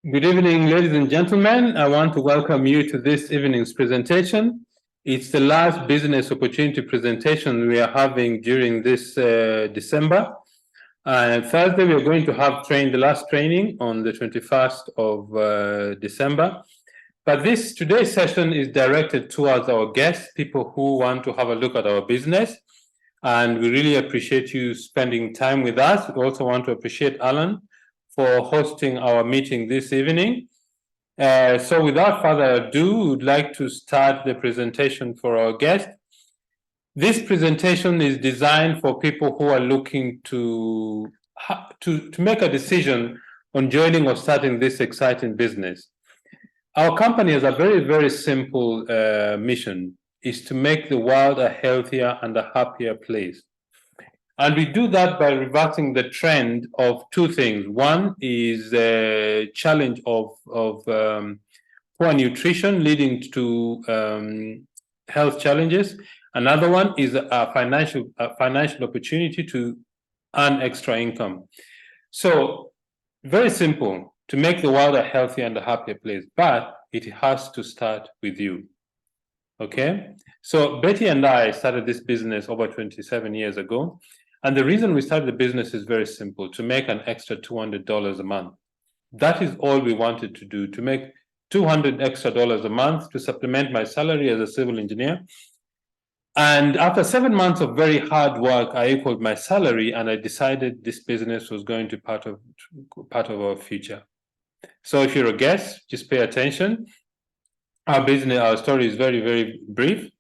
Good evening, ladies and gentlemen. I want to welcome you to this evening's presentation. It's the last business opportunity presentation we are having during this December. Thursday, we are going to have the last training on the 21st of December. But today's session is directed towards our guests, people who want to have a look at our business. And we really appreciate you spending time with us. We also want to appreciate Alan for hosting our meeting this evening. So without further ado, we would like to start the presentation for our guest. This presentation is designed for people who are looking to make a decision on joining or starting this exciting business. Our company has a very, very simple mission, is to make the world a healthier and a happier place. And we do that by reversing the trend of two things. One is a challenge of poor nutrition leading to health challenges. Another one is a financial opportunity to earn extra income. So very simple, to make the world a healthier and a happier place, but it has to start with you. Okay? So Betty and I started this business over 27 years ago. And the reason we started the business is very simple, to make an extra $200 a month. That is all we wanted to do, to make $200 extra a month to supplement my salary as a civil engineer. And after 7 months of very hard work, I equaled my salary, and I decided this business was going to be part of our future. So if you're a guest, just pay attention. Our story is very, very brief.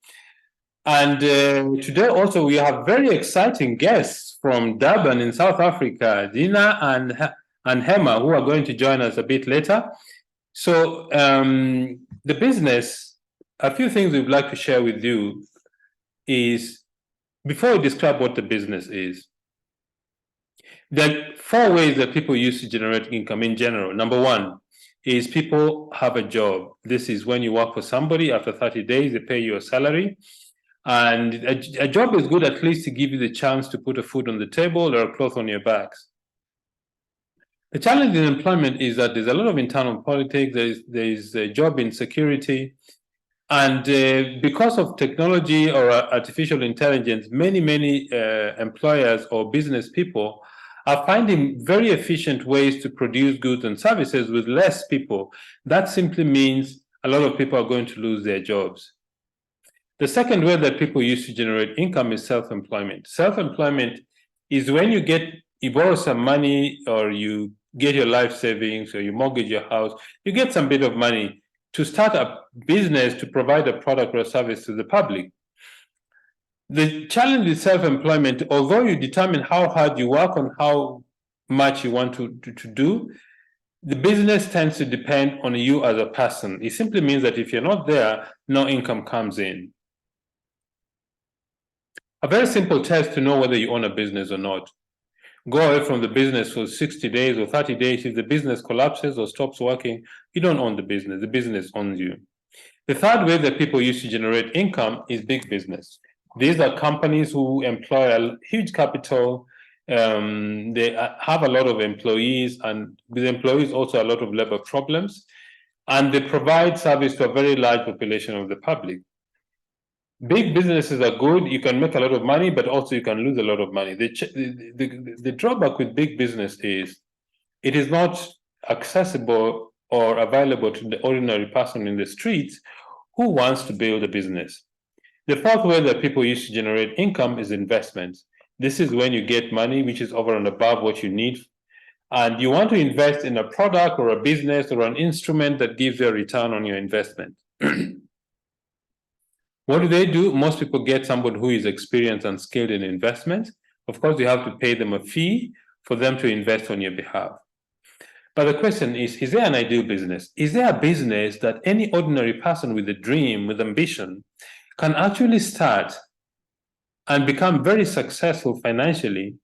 And today also we have very exciting guests from Durban in South Africa, Deena and Hemma, who are going to join us a bit later. So the business, a few things we'd like to share with you is, before we describe what the business is, there are 4 ways that people use to generate income in general. Number one is people have a job. This is when you work for somebody. After 30 days, they pay you a salary. And a job is good at least to give you the chance to put a food on the table or a cloth on your backs. The challenge in employment is that there's a lot of internal politics, there's job insecurity, and because of technology or artificial intelligence, many employers or business people are finding very efficient ways to produce goods and services with less people. That simply means a lot of people are going to lose their jobs. The second way that people use to generate income is self-employment. Self-employment is when you borrow some money, or you get your life savings, or you mortgage your house, you get some bit of money to start a business to provide a product or a service to the public. The challenge with self-employment, although you determine how hard you work on how much you want to do, the business tends to depend on you as a person. It simply means that if you're not there, no income comes in. A very simple test to know whether you own a business or not. Go away from the business for 60 days or 30 days. If the business collapses or stops working, you don't own the business owns you. The third way that people use to generate income is big business. These are companies who employ a huge capital. They have a lot of employees, and with employees also a lot of labor problems, and they provide service to a very large population of the public. Big businesses are good. You can make a lot of money, but also you can lose a lot of money. The drawback with big business is it is not accessible or available to the ordinary person in the streets who wants to build a business. The fourth way that people use to generate income is investments. This is when you get money which is over and above what you need, and you want to invest in a product or a business or an instrument that gives you a return on your investment. What do? Most people get somebody who is experienced and skilled in investments. Of course, you have to pay them a fee for them to invest on your behalf. But the question is there an ideal business? Is there a business that any ordinary person with a dream, with ambition, can actually start and become very successful financially?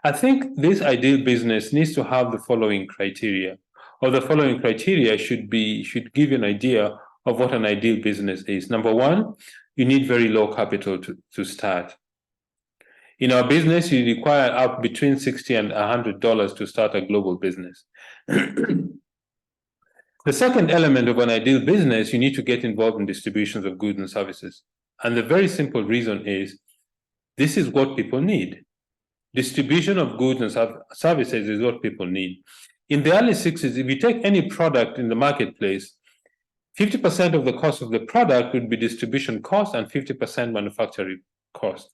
I think this ideal business needs to have the following criteria, or the following criteria should give you an idea of what an ideal business is. Number one, you need very low capital to start. In our business, you require up between $60 and $100 to start a global business. The second element of an ideal business, you need to get involved in distributions of goods and services. And the very simple reason is this is what people need. Distribution of goods and services is what people need. In the early 60s, if you take any product in the marketplace, 50% of the cost of the product would be distribution cost and 50% manufacturing cost.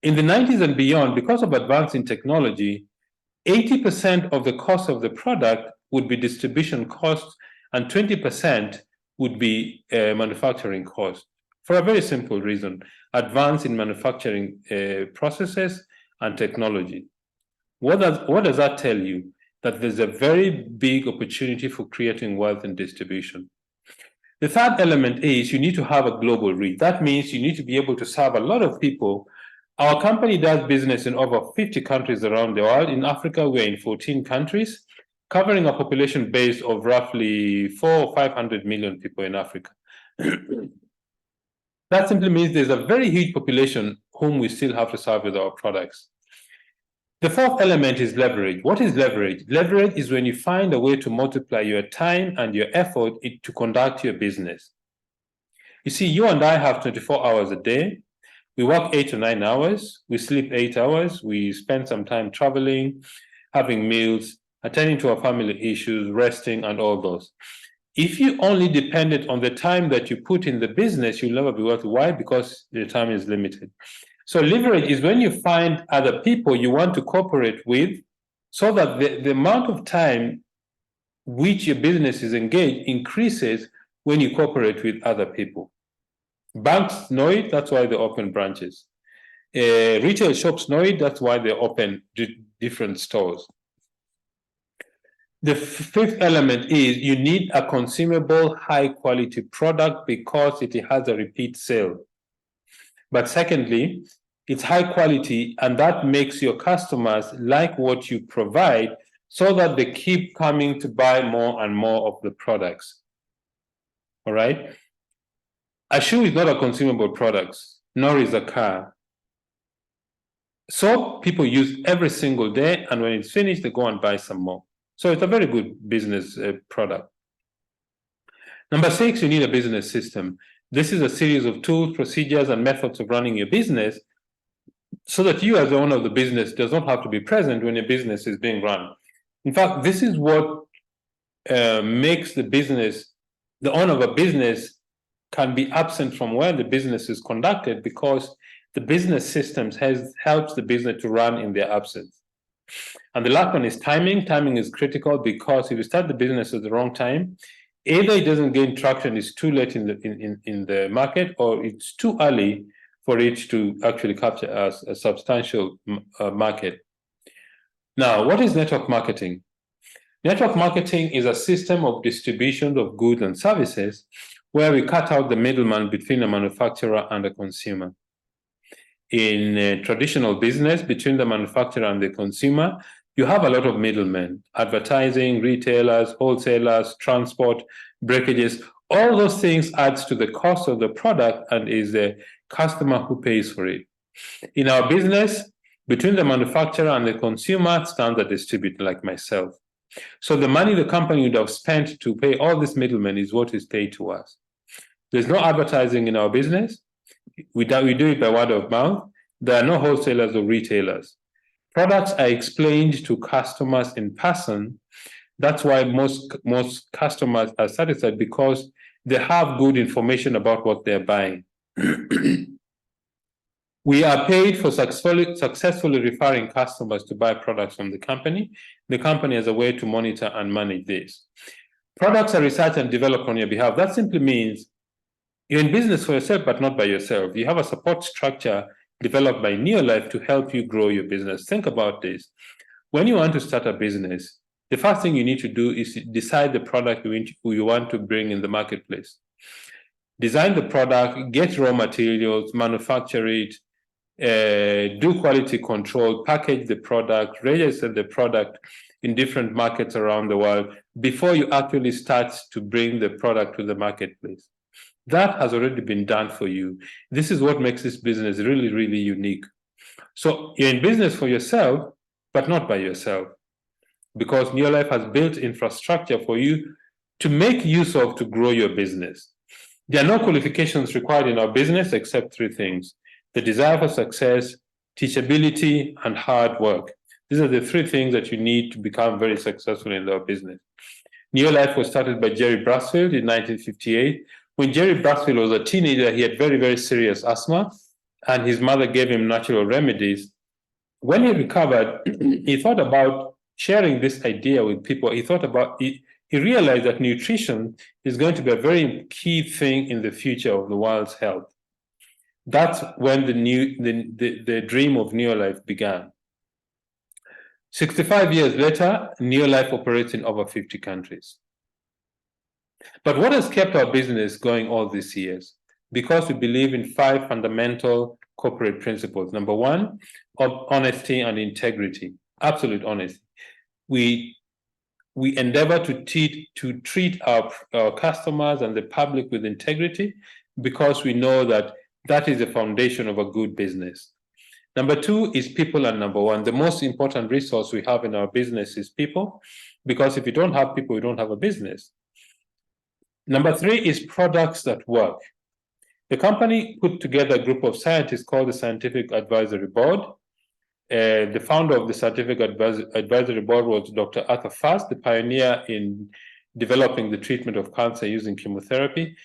In the 90s and beyond, because of advance in technology, 80% of the cost of the product would be distribution cost and 20% would be manufacturing cost. For a very simple reason, advance in manufacturing processes and technology. What does that tell you? That there's a very big opportunity for creating wealth and distribution. The third element is you need to have a global reach. That means you need to be able to serve a lot of people. Our company does business in over 50 countries around the world. In Africa, we're in 14 countries, covering a population base of roughly 400 or 500 million people in Africa. That simply means there's a very huge population whom we still have to serve with our products. The fourth element is leverage. What is leverage? Leverage is when you find a way to multiply your time and your effort to conduct your business. You see, you and I have 24 hours a day. We work 8 to 9 hours. We sleep 8 hours. We spend some time traveling, having meals, attending to our family issues, resting, and all those. If you only depended on the time that you put in the business, you'll never be wealthy. Why? Because your time is limited. So leverage is when you find other people you want to cooperate with so that the amount of time which your business is engaged increases when you cooperate with other people. Banks know it, that's why they open branches. Retail shops know it, that's why they open different stores. The fifth element is you need a consumable, high-quality product because it has a repeat sale. But secondly, it's high quality, and that makes your customers like what you provide so that they keep coming to buy more and more of the products. All right? A shoe is not a consumable product, nor is a car. Soap people use every single day, and when it's finished, they go and buy some more. So it's a very good business product. Number 6, you need a business system. This is a series of tools, procedures, and methods of running your business so that you as the owner of the business does not have to be present when your business is being run. In fact, this is what makes the owner of a business can be absent from where the business is conducted because the business systems helps the business to run in their absence. And the last one is timing. Timing is critical because if you start the business at the wrong time, either it doesn't gain traction, it's too late in the market, or it's too early for it to actually capture a substantial market. Now, what is network marketing? Network marketing is a system of distribution of goods and services where we cut out the middleman between a manufacturer and a consumer. In traditional business, between the manufacturer and the consumer, you have a lot of middlemen: advertising, retailers, wholesalers, transport, breakages. All those things adds to the cost of the product and is the customer who pays for it. In our business, between the manufacturer and the consumer stands a distributor like myself. So the money the company would have spent to pay all these middlemen is what is paid to us. There's no advertising in our business. We do it by word of mouth. There are no wholesalers or retailers. Products are explained to customers in person. That's why most customers are satisfied because they have good information about what they're buying. We are paid for successfully referring customers to buy products from the company. The company has a way to monitor and manage this. Products are researched and developed on your behalf. That simply means you're in business for yourself, but not by yourself. You have a support structure developed by Neolife to help you grow your business. Think about this. When you want to start a business, the first thing you need to do is decide the product you want to bring in the marketplace. Design the product, get raw materials, manufacture it, do quality control, package the product, register the product in different markets around the world before you actually start to bring the product to the marketplace. That has already been done for you. This is what makes this business really, really unique. So you're in business for yourself, but not by yourself, because Neolife has built infrastructure for you to make use of to grow your business. There are no qualifications required in our business except three things: the desire for success, teachability, and hard work. These are the three things that you need to become very successful in our business. Neolife was started by Jerry Brasfield in 1958. When Jerry Brasfield was a teenager, he had very, very serious asthma, and his mother gave him natural remedies. When he recovered, he thought about sharing this idea with people. He realized that nutrition is going to be a very key thing in the future of the world's health. That's when the dream of Neolife began. 65 years later, Neolife operates in over 50 countries. But what has kept our business going all these years? Because we believe in 5 fundamental corporate principles. Number 1, honesty and integrity, absolute honesty. We endeavor to treat our customers and the public with integrity, because we know that that is the foundation of a good business. Number 2 is people, and number 1, the most important resource we have in our business is people, because if you don't have people, you don't have a business. Number 3 is products that work. The company put together a group of scientists called the Scientific Advisory Board. The founder of the Scientific Advisory Board was Dr. Arthur Fast, the pioneer in developing the treatment of cancer using chemotherapy.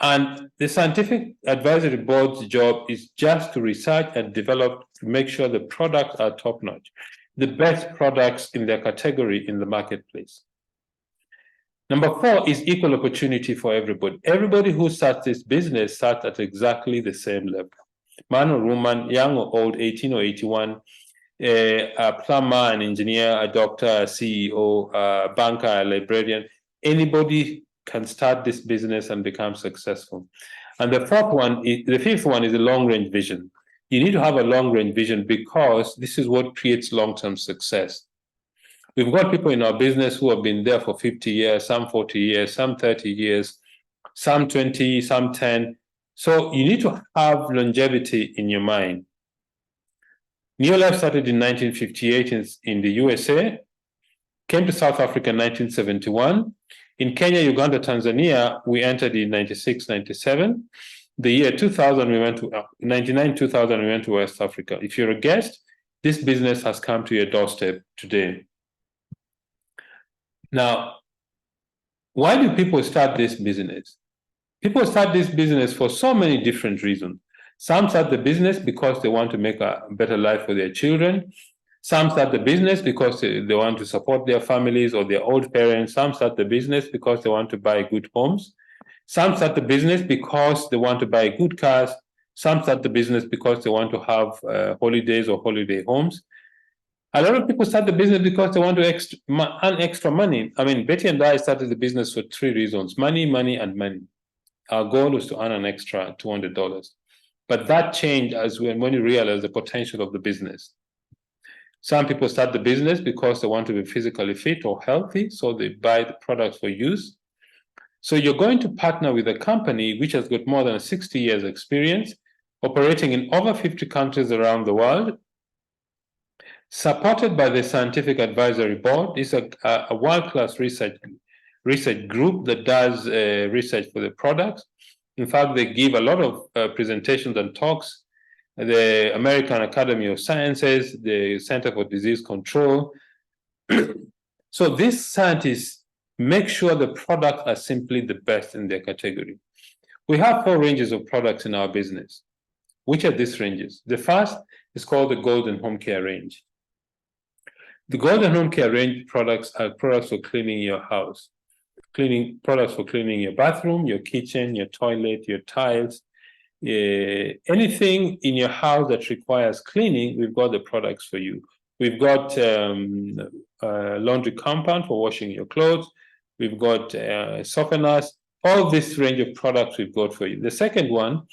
And the Scientific Advisory Board's job is just to research and develop to make sure the products are top-notch, the best products in their category in the marketplace. Number 4 is equal opportunity for everybody. Everybody who starts this business starts at exactly the same level. Man or woman, young or old, 18 or 81, a plumber, an engineer, a doctor, a CEO, a banker, a librarian, anybody can start this business and become successful. And the fifth one is a long-range vision. You need to have a long-range vision, because this is what creates long-term success. We've got people in our business who have been there for 50 years, some 40 years, some 30 years, some 20, some 10. So you need to have longevity in your mind. Neolife started in 1958 in the USA, came to South Africa in 1971. In Kenya, Uganda, Tanzania, we entered in 96, 97. The year 2000, we went to 99, 2000, we went to West Africa. If you're a guest, this business has come to your doorstep today. Now, why do people start this business? People start this business for so many different reasons. Some start the business because they want to make a better life for their children. Some start the business because they want to support their families or their old parents. Some start the business because they want to buy good homes. Some start the business because they want to buy good cars. Some start the business because they want to have holidays or holiday homes. A lot of people start the business because they want to earn extra money. I mean, Betty and I started the business for 3 reasons: money, money, and money. Our goal was to earn an extra $200. But that changed when you realize the potential of the business. Some people start the business because they want to be physically fit or healthy, so they buy the products for use. So you're going to partner with a company which has got more than 60 years experience, operating in over 50 countries around the world, supported by the Scientific Advisory Board. It's a world-class research group that does research for the products. In fact, they give a lot of presentations and talks. The American Academy of Sciences, the Center for Disease Control. So these scientists make sure the products are simply the best in their category. We have 4 ranges of products in our business. Which are these ranges? The first is called the Golden Home Care range. The Golden Home Care range products are products for cleaning your house, products for cleaning your bathroom, your kitchen, your toilet, your tiles. Anything in your house that requires cleaning, we've got the products for you. We've got laundry compound for washing your clothes. We've got softeners. All this range of products we've got for you. The second one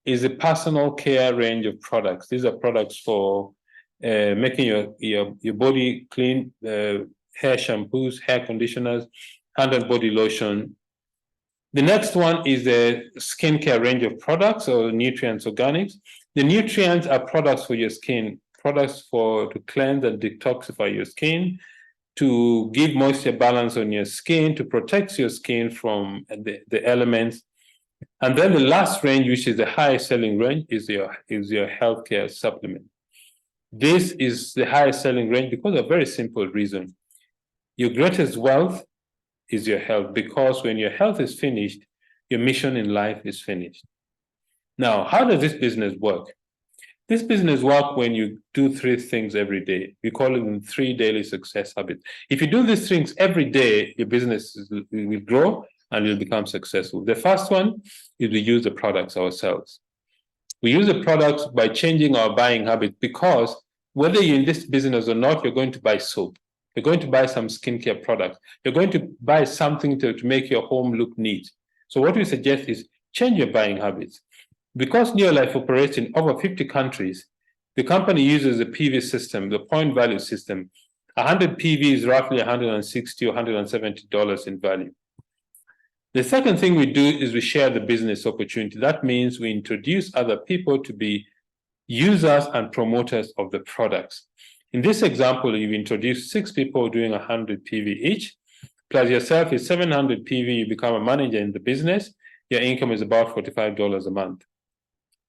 is the personal care range of products. These are products for making your body clean, hair shampoos, hair conditioners, hand and body lotion. The next one is the skincare range of products, or nutrients organics. The nutrients are products for your skin, products to cleanse and detoxify your skin. to give moisture balance on your skin, to protect your skin from the elements. And then the last range, which is the highest selling range, is your healthcare supplement. This is the highest selling range because of a very simple reason. Your greatest wealth is your health, because when your health is finished, your mission in life is finished. Now, how does this business work? This business works when you do 3 things every day. We call it 3 daily success habits. If you do these things every day, your business will grow and will become successful. The first one is we use the products ourselves. We use the products by changing our buying habits, because whether you're in this business or not, you're going to buy soap. You're going to buy some skincare products. You're going to buy something to make your home look neat. So what we suggest is change your buying habits. Because Neolife operates in over 50 countries, the company uses the PV system, the point value system. 100 PV is roughly $160 or $170 in value. The second thing we do is we share the business opportunity. That means we introduce other people to be users and promoters of the products. In this example, you've introduced 6 people doing 100 PV each, plus yourself is 700 PV, you become a manager in the business, your income is about $45 a month.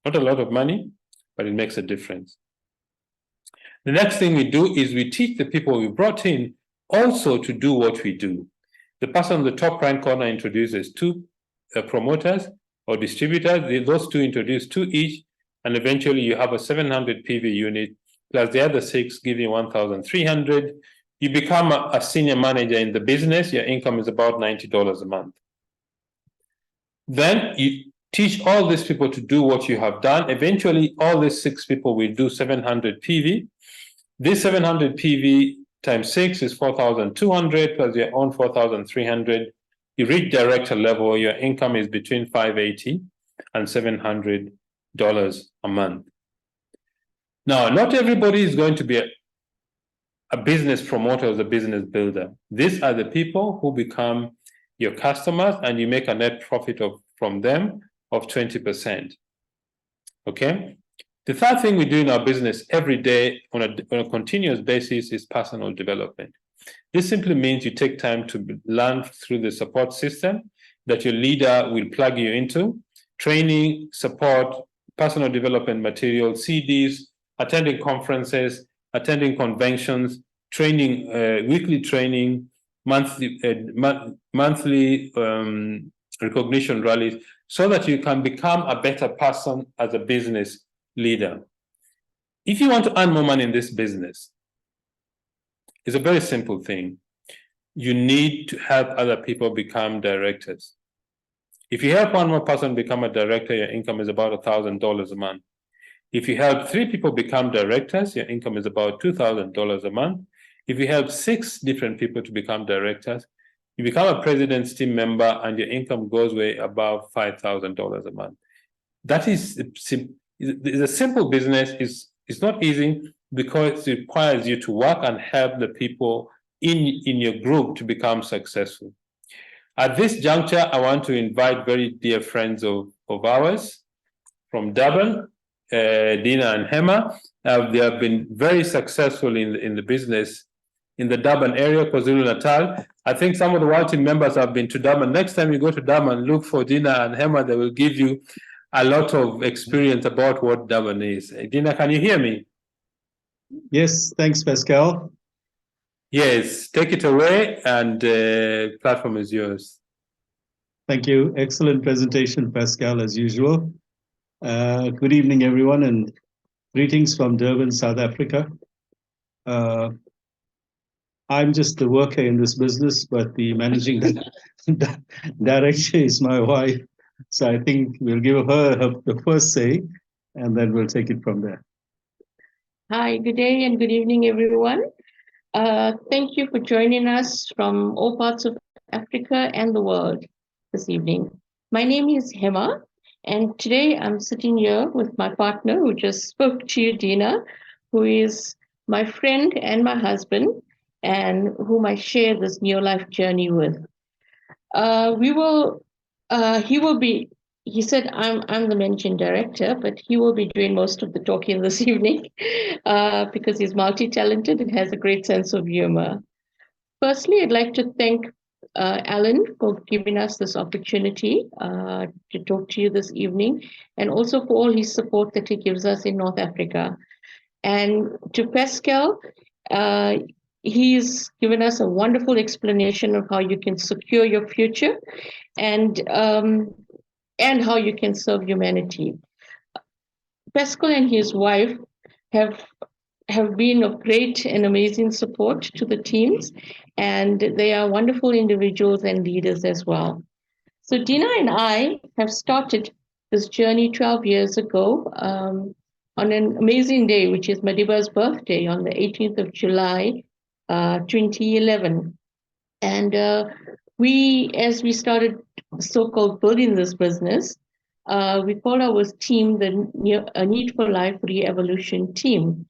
Not a lot of money, but it makes a difference. The next thing we do is we teach the people we brought in also to do what we do. The person on the top right corner introduces 2 promoters or distributors. Those 2 introduce 2 each, and eventually you have a 700 PV unit, plus the other 6 giving 1,300. You become a senior manager in the business. Your income is about $90 a month. Then you teach all these people to do what you have done. Eventually, all these 6 people will do 700 PV. This 700 PV times 6 is 4,200, plus your own 4,300. You reach director level, your income is between $580 and $700 a month. Now, not everybody is going to be a business promoter or a business builder. These are the people who become your customers, and you make a net profit from them of 20%. Okay? The third thing we do in our business every day on a continuous basis is personal development. This simply means you take time to learn through the support system that your leader will plug you into: training, support, personal development material, CDs, attending conferences, attending conventions, training, weekly training, monthly recognition rallies, so that you can become a better person as a business leader. If you want to earn more money in this business, it's a very simple thing. You need to help other people become directors. If you help one more person become a director, your income is about $1,000 a month. If you help 3 people become directors, your income is about $2,000 a month. If you help 6 different people to become directors, you become a president's team member, and your income goes way above $5,000 a month. That is a simple business. It's not easy because it requires you to work and help the people in your group to become successful. At this juncture, I want to invite very dear friends of ours from Durban, Deena and Hemma. They have been very successful in the business in the Durban area, KwaZulu-Natal. I think some of the Wild Team members have been to Durban. Next time you go to Durban, look for Deena and Hemma. They will give you a lot of experience about what Durban is. Deena, can you hear me? Yes, thanks, Pascal. Yes, take it away, and the platform is yours. Thank you. Excellent presentation, Pascal, as usual. Good evening, everyone, and greetings from Durban, South Africa. I'm just the worker in this business, but the managing director is my wife. So I think we'll give her the first say, and then we'll take it from there. Hi, good day and good evening, everyone. Thank you for joining us from all parts of Africa and the world this evening. My name is Hemma, and today I'm sitting here with my partner who just spoke to you, Deena, who is my friend and my husband, and whom I share this Neolife journey with. He said I'm the managing director, but he will be doing most of the talking this evening because he's multi-talented and has a great sense of humor. Firstly, I'd like to thank Alan for giving us this opportunity to talk to you this evening, and also for all his support that he gives us in North Africa. And to Pascal, uh, he's given us a wonderful explanation of how you can secure your future and how you can serve humanity. Pascal and his wife have have been of great and amazing support to the teams, and they are wonderful individuals and leaders as well. So Deena and I have started this journey 12 years ago on an amazing day, which is Madiba's birthday on the 18th of July, 2011. And as we started so-called building this business, we called our team the Need for Life Re-Evolution Team.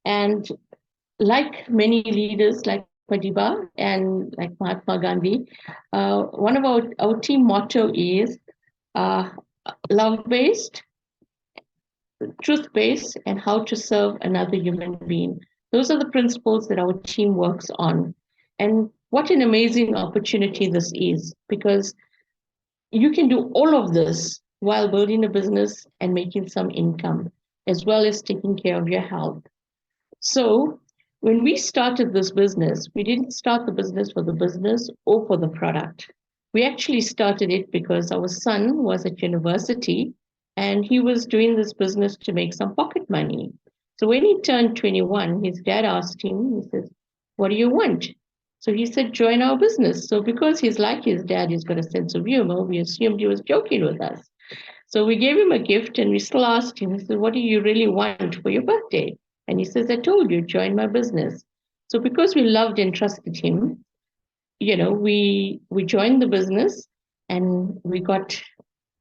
And like many leaders like Madiba and like Mahatma Gandhi, one of our team motto is uh, love-based, truth-based, and how to serve another human being. Those are the principles that our team works on. And what an amazing opportunity this is, because you can do all of this while building a business and making some income, as well as taking care of your health. So when we started this business, we didn't start the business for the business or for the product. We actually started it because our son was at university and he was doing this business to make some pocket money. So when he turned 21, his dad asked him, he says, "What do you want?" So he said, "Join our business." So because he's like his dad, he's got a sense of humor, we assumed he was joking with us. So we gave him a gift and we still asked him, he said, "What do you really want for your birthday?" And he says, "I told you, join my business." So because we loved and trusted him, we joined the business and we got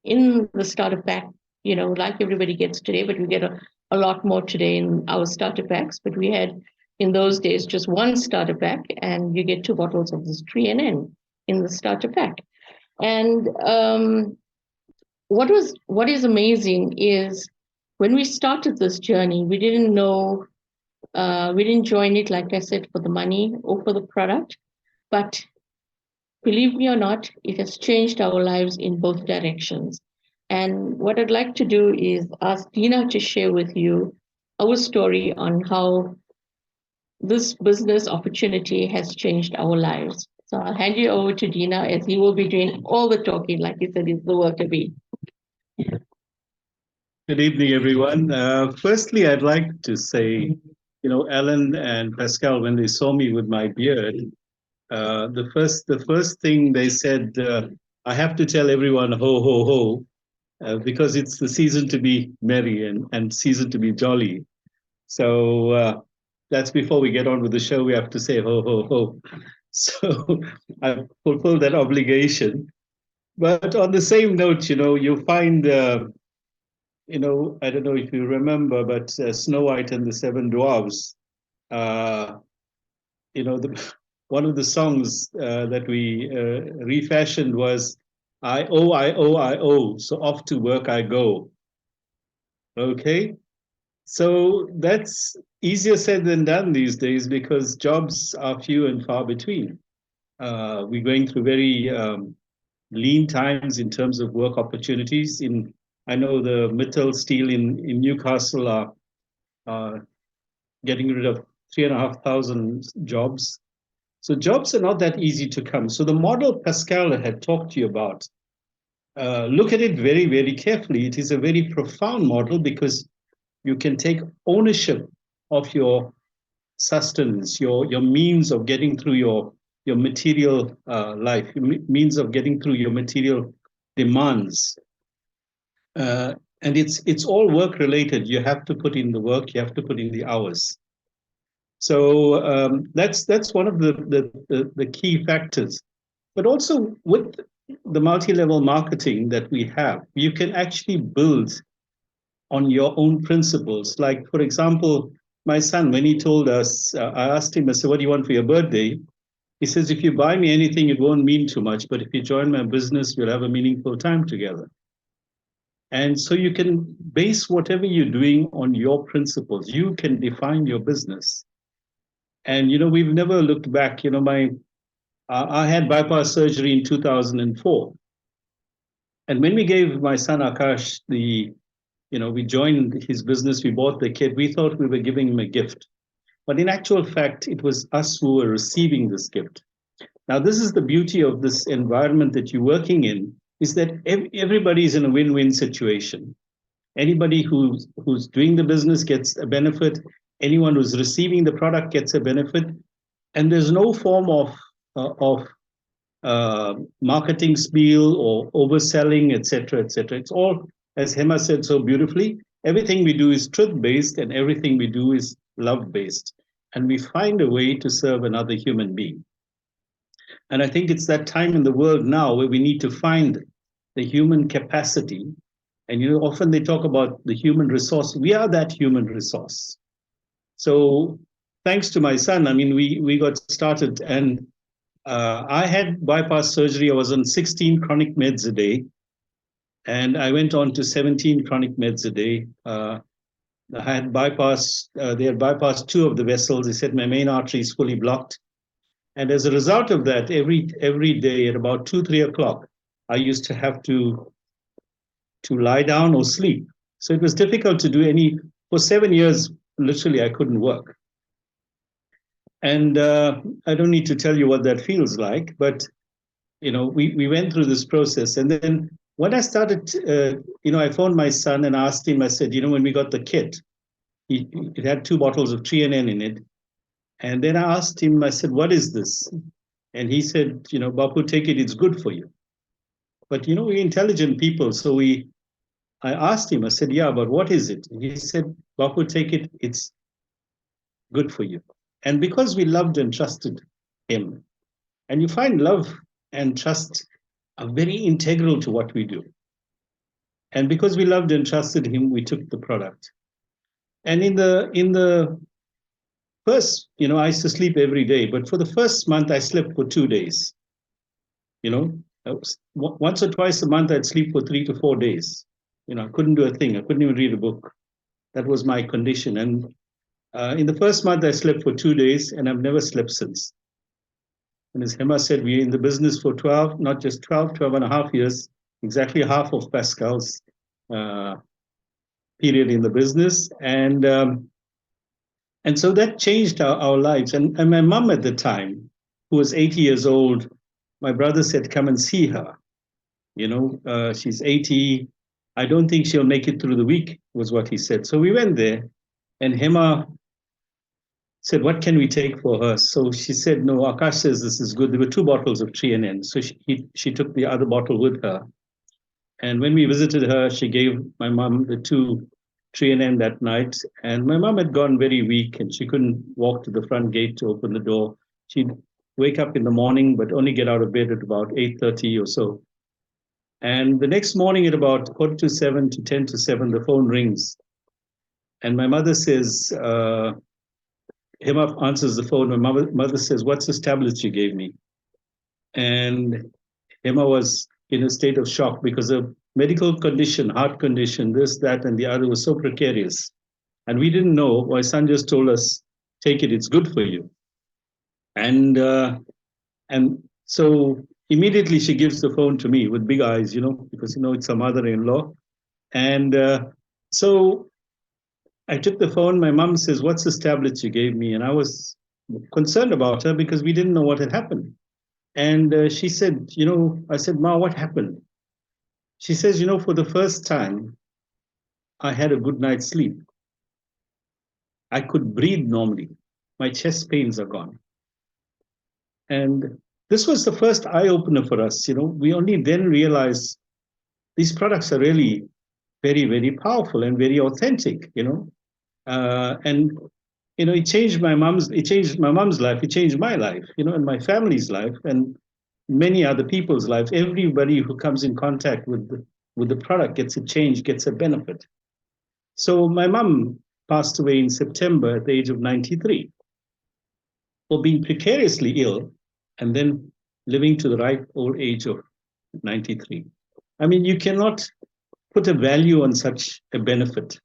in the starter pack, like everybody gets today, but we get a lot more today in our starter packs. But we had in those days just one starter pack, and you get 2 bottles of this 3NN in the starter pack. And what is amazing is when we started this journey, we didn't know, we didn't join it, like I said, for the money or for the product, but believe me or not, it has changed our lives in both directions. And what I'd like to do is ask Deena to share with you our story on how this business opportunity has changed our lives. So I'll hand you over to Deena, as he will be doing all the talking, like he said, he's the worker bee. Good evening, everyone. Firstly, I'd like to say, Alan and Pascal, when they saw me with my beard, the first thing they said, I have to tell everyone ho ho ho, because it's the season to be merry and season to be jolly. So that's before we get on with the show. We have to say ho ho ho. So I fulfilled that obligation. But on the same note, you find. I don't know if you remember, but Snow White and the Seven Dwarfs, one of the songs that we refashioned was, I owe, I owe, I owe, so off to work I go. Okay? So that's easier said than done these days because jobs are few and far between. We're going through very lean times in terms of work opportunities. I know the Mittal Steel in Newcastle are getting rid of 3,500 jobs. So jobs are not that easy to come. So the model Pascal had talked to you about, look at it very, very carefully. It is a very profound model because you can take ownership of your sustenance, your means of getting through your material life, means of getting through your material demands. And it's all work related. You have to put in the work, you have to put in the hours. So that's one of the key factors. But also with the multi-level marketing that we have, you can actually build on your own principles. Like, for example, my son, when he told us, I asked him, I said, "What do you want for your birthday?" He says, "If you buy me anything, it won't mean too much. But if you join my business, we'll have a meaningful time together." And so you can base whatever you're doing on your principles. You can define your business. And, we've never looked back. I had bypass surgery in 2004. And when we gave my son Akash we joined his business, we bought the kit, we thought we were giving him a gift. But in actual fact, it was us who were receiving this gift. Now, this is the beauty of this environment that you're working in, is that everybody is in a win-win situation. Anybody who's doing the business gets a benefit. Anyone who's receiving the product gets a benefit. And there's no form of marketing spiel or overselling, etc., etc. It's all, as Hemma said so beautifully, everything we do is truth-based and everything we do is love-based. And we find a way to serve another human being. And I think it's that time in the world now where we need to find the human capacity. And often they talk about the human resource. We are that human resource. So thanks to my son, I mean, we got started, and I had bypass surgery. I was on 16 chronic meds a day, and I went on to 17 chronic meds a day. I had bypass. They had bypassed two of the vessels. They said my main artery is fully blocked. And as a result of that, every day at about 2-3 o'clock, I used to have to lie down or sleep. So it was difficult to do any. For 7 years, literally, I couldn't work. And I don't need to tell you what that feels like, but we went through this process. And then when I started, I phoned my son and asked him. I said, when we got the kit, it had 2 bottles of 3NN in it. And then I asked him, I said, what is this? And he said, Bapu, take it, it's good for you. But, we're intelligent people. So I asked him, I said, yeah, but what is it? And he said, Bapu, take it, it's good for you. And because we loved and trusted him, and you find love and trust are very integral to what we do. And because we loved and trusted him, we took the product. And in the first, I used to sleep every day, but for the first month, I slept for 2 days. Once or twice a month, I'd sleep for 3 to 4 days. I couldn't do a thing. I couldn't even read a book. That was my condition. And in the first month, I slept for 2 days, and I've never slept since. And as Hemma said, we're in the business for 12, not just 12 and a half years, exactly half of Pascal's period in the business. And so that changed our lives. And my mom at the time, who was 80 years old, my brother said, come and see her. She's 80. I don't think she'll make it through the week, was what he said. So we went there, and Hemma said, what can we take for her? So she said, no, Akash says this is good. There were 2 bottles of 3NN. So she took the other bottle with her. And when we visited her, she gave my mom the 2 3NN that night. And my mom had gone very weak, and she couldn't walk to the front gate to open the door. She'd wake up in the morning, but only get out of bed at about 8:30 or so. And the next morning at about 6:45 to 6:50, the phone rings. And my mother says, Hemma answers the phone. My mother says, what's this tablet you gave me? And Hemma was in a state of shock because of medical condition, heart condition, this, that, and the other was so precarious. And we didn't know. My son just told us, take it, it's good for you. And so immediately she gives the phone to me with big eyes, because, it's her mother-in-law. And so I took the phone. My mom says, what's this tablet you gave me? And I was concerned about her because we didn't know what had happened. And she said, I said, Ma, what happened? She says, for the first time, I had a good night's sleep. I could breathe normally. My chest pains are gone. And this was the first eye-opener for us. We only then realized these products are really very, very powerful and very authentic, and it changed my mom's life, it changed my life, and my family's life, and many other people's lives. Everybody who comes in contact with the product gets a change, gets a benefit. So my mom passed away in September at the age of 93 for being precariously ill and then living to the ripe old age of 93. I mean, you cannot put a value on such a benefit.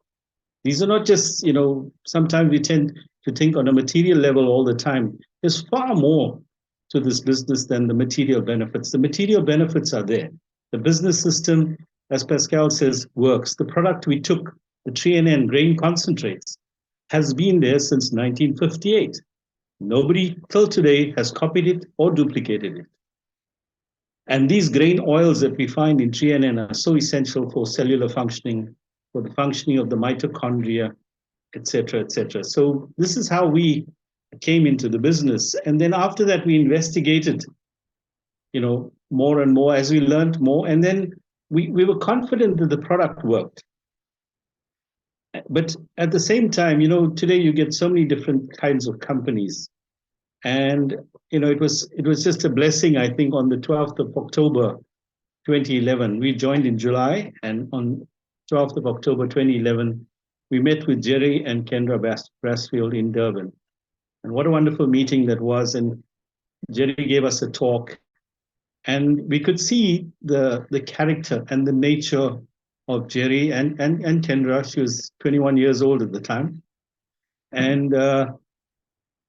These are not just, sometimes we tend to think on a material level all the time. There's far more to this business than the material benefits. The material benefits are there. The business system, as Pascal says, works. The product we took, the 3NN grain concentrates, has been there since 1958. Nobody till today has copied it or duplicated it. And these grain oils that we find in 3NN are so essential for cellular functioning, for the functioning of the mitochondria, etc., etc. So this is how we came into the business. And then after that, we investigated, more and more as we learned more. And then we were confident that the product worked. But at the same time, today you get so many different kinds of companies. And, it was just a blessing, I think, on the 12th of October, 2011. We joined in July, and on 12th of October, 2011, we met with Jerry and Kendra Brassfield in Durban. And what a wonderful meeting that was. And Jerry gave us a talk. And we could see the character and the nature of Jerry and Kendra. She was 21 years old at the time. And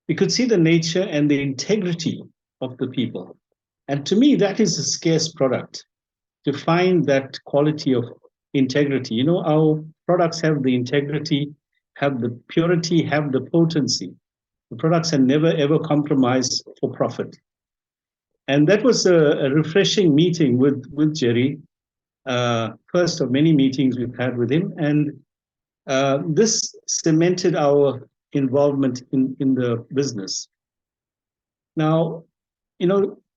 we could see the nature and the integrity of the people. And to me, that is a scarce product, to find that quality of integrity. Our products have the integrity, have the purity, have the potency. The products are never, ever compromised for profit. And that was a refreshing meeting with Jerry, first of many meetings we've had with him. And this cemented our involvement in the business. Now,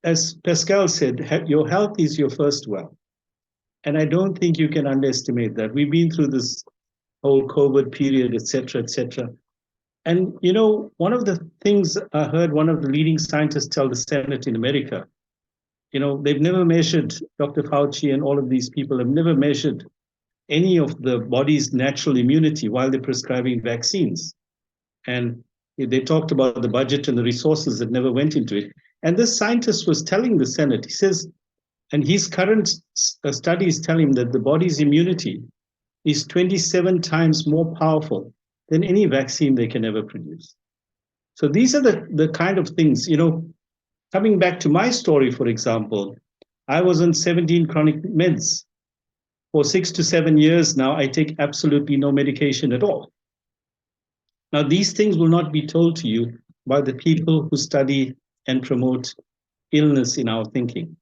as Pascal said, your health is your first wealth. And I don't think you can underestimate that. We've been through this whole COVID period, et cetera, et cetera. And, one of the things I heard one of the leading scientists tell the Senate in America, they've never measured, Dr. Fauci and all of these people have never measured any of the body's natural immunity while they're prescribing vaccines. And they talked about the budget and the resources that never went into it. And this scientist was telling the Senate, he says, and his current studies tell him that the body's immunity is 27 times more powerful than any vaccine they can ever produce. So these are the kind of things, coming back to my story, for example, I was on 17 chronic meds. For 6 to 7 years now, I take absolutely no medication at all. Now, these things will not be told to you by the people who study and promote illness in our thinking.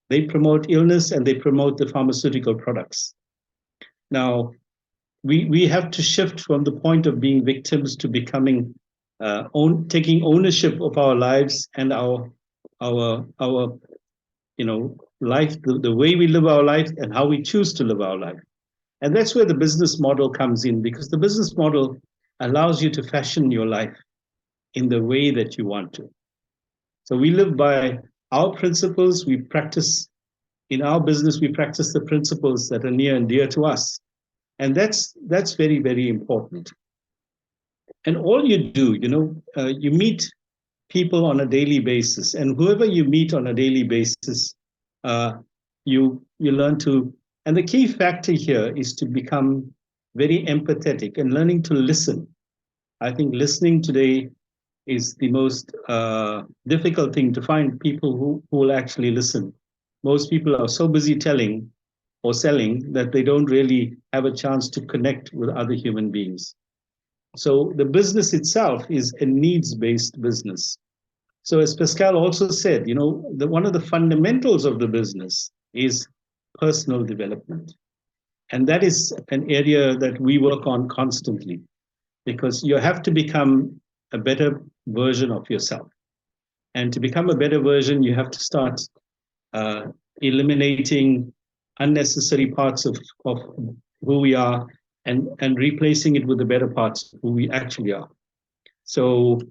They promote illness and they promote the pharmaceutical products. Now, we have to shift from the point of being victims to becoming, taking ownership of our lives and our life, the way we live our life and how we choose to live our life. And that's where the business model comes in, because the business model allows you to fashion your life in the way that you want to. So we live by our principles. We practice in our business, we practice the principles that are near and dear to us. And that's very, very important. And all you do, you meet people on a daily basis, and whoever you meet on a daily basis, you learn to, and the key factor here is to become very empathetic and learning to listen. I think listening today is the most difficult thing, to find people who will actually listen. Most people are so busy telling or selling that they don't really have a chance to connect with other human beings. So the business itself is a needs-based business. So as Pascal also said, one of the fundamentals of the business is personal development. And that is an area that we work on constantly, because you have to become a better version of yourself. And to become a better version, you have to start eliminating unnecessary parts of who we are and replacing it with the better parts of who we actually are. So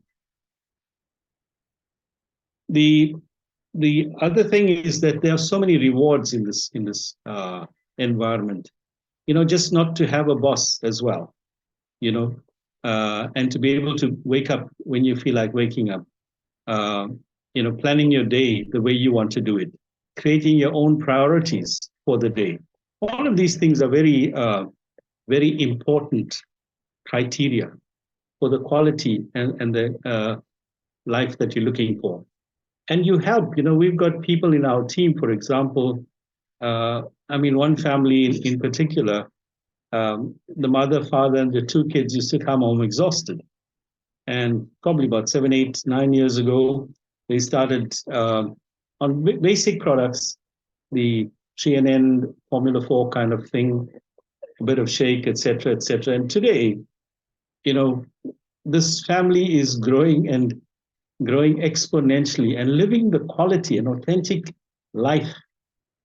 the other thing is that there are so many rewards in this environment. Just not to have a boss as well, and to be able to wake up when you feel like waking up, planning your day the way you want to do it, creating your own priorities for the day. All of these things are very, very important criteria for the quality and the life that you're looking for. and you help. We've got people in our team, for example. One family in particular, the mother, father, and the two kids used to come home exhausted. And probably about 7, 8, 9 years ago, they started on basic products, the 3NN Formula 4 kind of thing, a bit of shake, etc., etc. And today, this family is growing and growing exponentially and living the quality and authentic life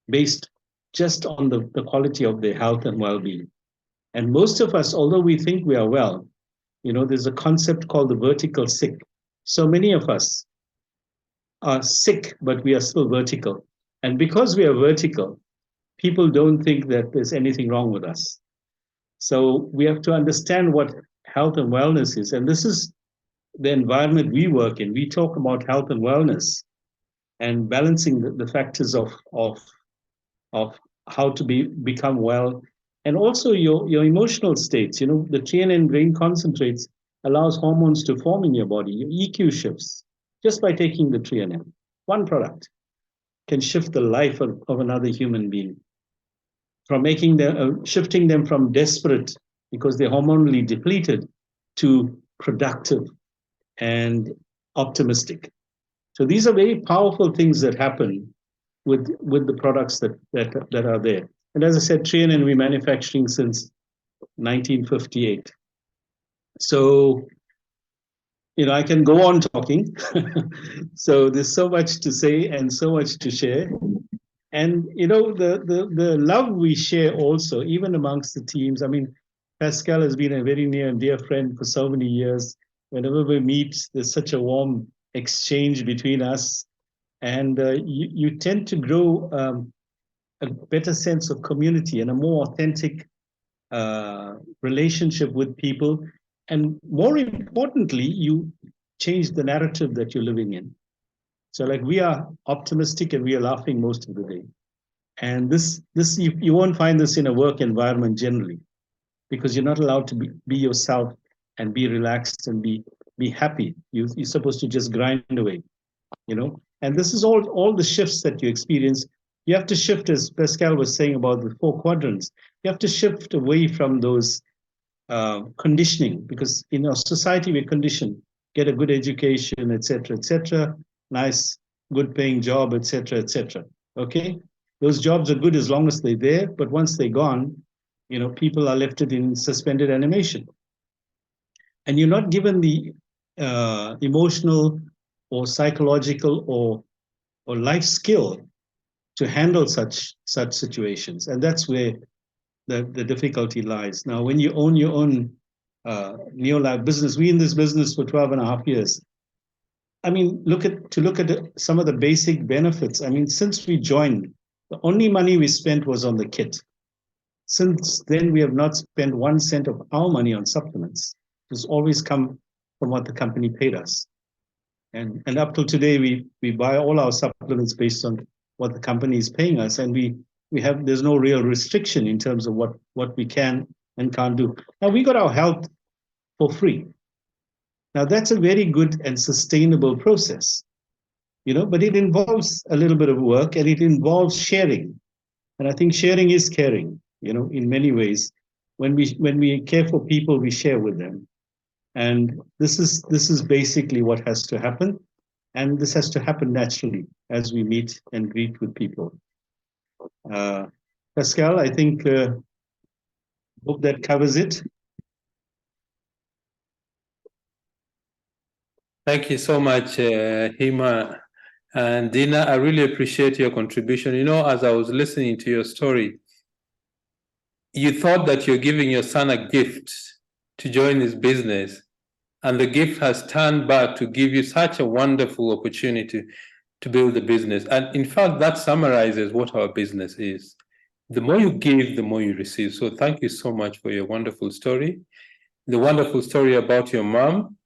based just on the quality of their health and well-being. And most of us, although we think we are well, there's a concept called the vertical sick. So many of us are sick, but we are still vertical. And because we are vertical, people don't think that there's anything wrong with us. So we have to understand what health and wellness is. And this is the environment we work in. We talk about health and wellness and balancing the factors of how to become well, and also your emotional states. The 3NN grain concentrates allows hormones to form in your body. Your EQ shifts just by taking the 3NN. One product can shift the life of another human being, from shifting them from desperate because they're hormonally depleted to productive and optimistic. So these are very powerful things that happen with the products that are there. And as I said, 3NN we manufacturing since 1958. So, I can go on talking. So there's so much to say and so much to share. And, the love we share also, even amongst the teams. Pascal has been a very near and dear friend for so many years. Whenever we meet, there's such a warm exchange between us. And you tend to grow a better sense of community and a more authentic relationship with people. And more importantly, you change the narrative that you're living in. So we are optimistic and we are laughing most of the day. And this you won't find this in a work environment generally, because you're not allowed to be yourself and be relaxed and be happy. You're supposed to just grind away, And this is all the shifts that you experience. You have to shift, as Pascal was saying about the 4 quadrants. You have to shift away from those conditioning, because in our society we're conditioned. Get a good education, etc., nice, good-paying job, etc., etc. Okay, those jobs are good as long as they're there, but once they're gone, people are left in suspended animation, and you're not given the emotional or psychological or life skill to handle such situations. And that's where the difficulty lies. Now, when you own your own Neolife business, we in this business for 12 and a half years. Look at some of the basic benefits. Since we joined, the only money we spent was on the kit. Since then, we have not spent 1 cent of our money on supplements. It's always come from what the company paid us. And up till today, we buy all our supplements based on what the company is paying us, and there's no real restriction in terms of what we can and can't do. Now, we got our health for free. Now, that's a very good and sustainable process, but it involves a little bit of work, and it involves sharing. And I think sharing is caring, in many ways. When we care for people, we share with them. And this is basically what has to happen. And this has to happen naturally as we meet and greet with people. Pascal, I think, hope that covers it. Thank you so much, Hemma and Deena. I really appreciate your contribution. As I was listening to your story, you thought that you're giving your son a gift to join his business, and the gift has turned back to give you such a wonderful opportunity to build a business. And in fact, that summarizes what our business is. The more you give, the more you receive. So thank you so much for your wonderful story. The wonderful story about your mom.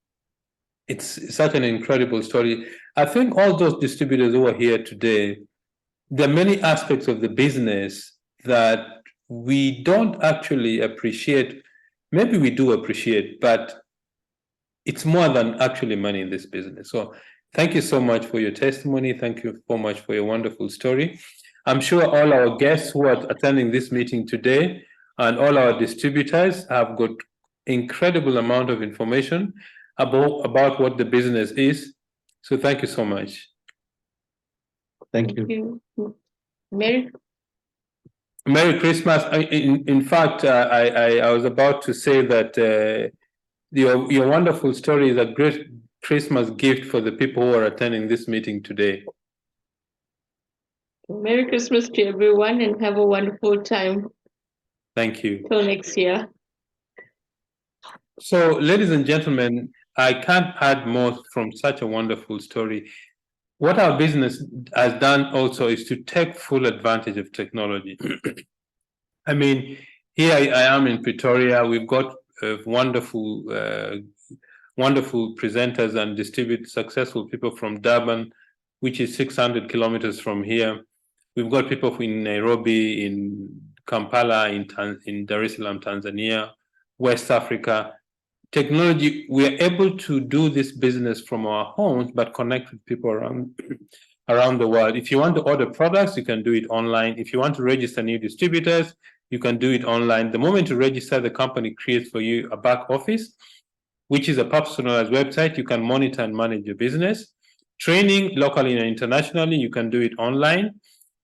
It's such an incredible story. I think all those distributors who are here today, there are many aspects of the business that we don't actually appreciate. Maybe we do appreciate, but it's more than actually money in this business. So Thank you so much for your testimony. Thank you so much for your wonderful story. I'm sure all our guests who are attending this meeting today and all our distributors have got incredible amount of information about what the business is. So thank you so much. Thank you. Merry Christmas. In fact, I was about to say that your wonderful story is a great Christmas gift for the people who are attending this meeting today. Merry Christmas to everyone and have a wonderful time. Thank you. Till next year. So, ladies and gentlemen, I can't add more from such a wonderful story. What our business has done also is to take full advantage of technology. I mean, here I am in Pretoria. We've got wonderful presenters and successful people from Durban, which is 600 kilometers from here. We've got people in Nairobi, in Kampala, in Dar es Salaam, Tanzania, West Africa. Technology, we're able to do this business from our homes, but connect with people around the world. If you want to order products, you can do it online. If you want to register new distributors, you can do it online. The moment you register, the company creates for you a back office, which is a personalized website. You can monitor and manage your business. Training locally and internationally, you can do it online.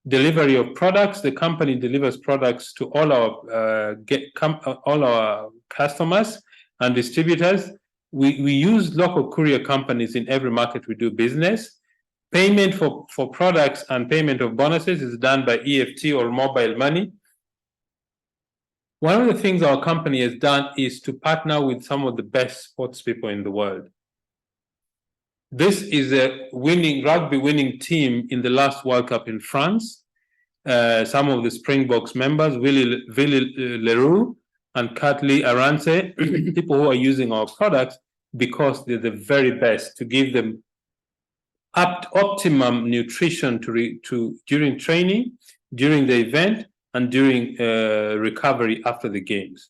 Delivery of products, the company delivers products to all our customers and distributors. We use local courier companies in every market we do business. Payment for products and payment of bonuses is done by EFT or mobile money. One of the things our company has done is to partner with some of the best sports people in the world. This is a rugby winning team in the last World Cup in France. Some of the Springboks members, Willie Leroux and Kathleen Arance, people who are using our products because they're the very best to give them optimum nutrition during training, during the event, and during recovery after the games.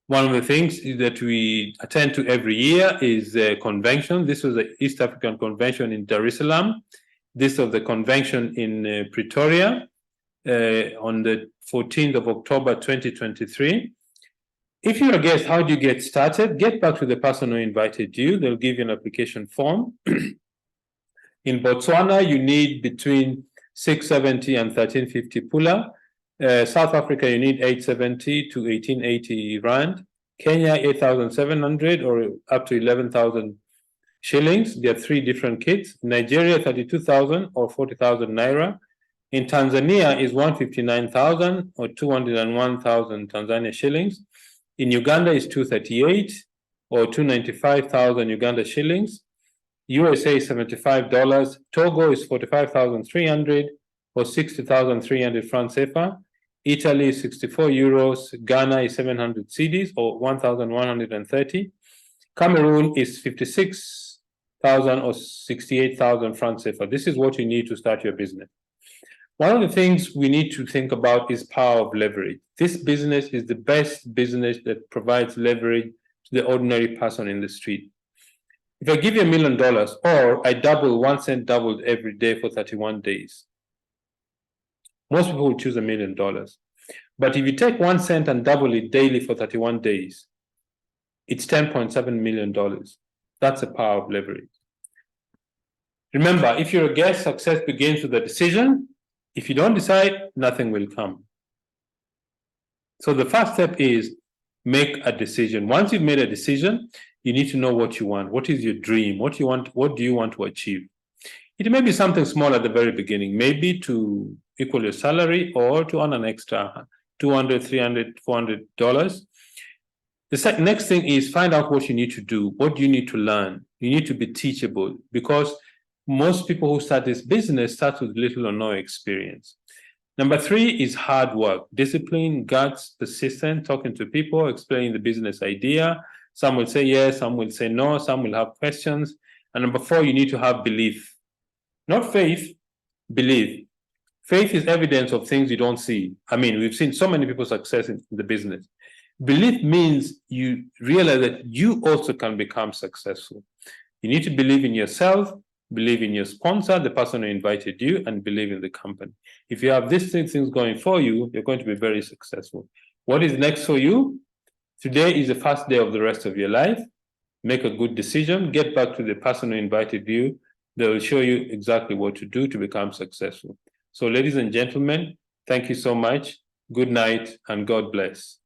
One of the things that we attend to every year is a convention. This was the East African Convention in Dar es Salaam. This was the convention in Pretoria on the 14th of October 2023. If you're a guest, how do you get started? Get back to the person who invited you. They'll give you an application form. In Botswana, you need between 670 and 1350 pula. South Africa, you need 870 to 1880 rand. Kenya, 8,700 or up to 11,000 shillings. There are three different kits. Nigeria, 32,000 or 40,000 naira. In Tanzania is 159,000 or 201,000 Tanzania shillings. In Uganda is 238 or 295,000 Uganda shillings. USA is $75. Togo is 45,300 or 60,300 francs CFA. Italy is 64 euros. Ghana is 700 cedis or 1,130. Cameroon is 56,000 or 68,000 francs CFA. This is what you need to start your business. One of the things we need to think about is power of leverage. This business is the best business that provides leverage to the ordinary person in the street. If I give you $1 million or I double 1 cent doubled every day for 31 days, most people will choose $1 million. But if you take 1 cent and double it daily for 31 days, it's $10.7 million. That's the power of leverage. Remember, if you're a guest, success begins with a decision. If you don't decide, nothing will come. So the first step is make a decision. Once you've made a decision, you need to know what you want. What is your dream? What do you want to achieve? It may be something small at the very beginning, maybe to equal your salary or to earn an extra $200, $300, $400. The next thing is find out what you need to do. What do you need to learn? You need to be teachable because most people who start this business start with little or no experience. Number 3 is hard work, discipline, guts, persistent, talking to people, explaining the business idea. Some will say yes, some will say no, some will have questions. And number 4, you need to have belief. Not faith, belief. Faith is evidence of things you don't see. I mean, we've seen so many people success in the business. Belief means you realize that you also can become successful. You need to believe in yourself, believe in your sponsor, the person who invited you, and believe in the company. If you have these things going for you, you're going to be very successful. What is next for you? Today is the first day of the rest of your life. Make a good decision, get back to the person who invited you. They will show you exactly what to do to become successful. So ladies and gentlemen, thank you so much. Good night and God bless.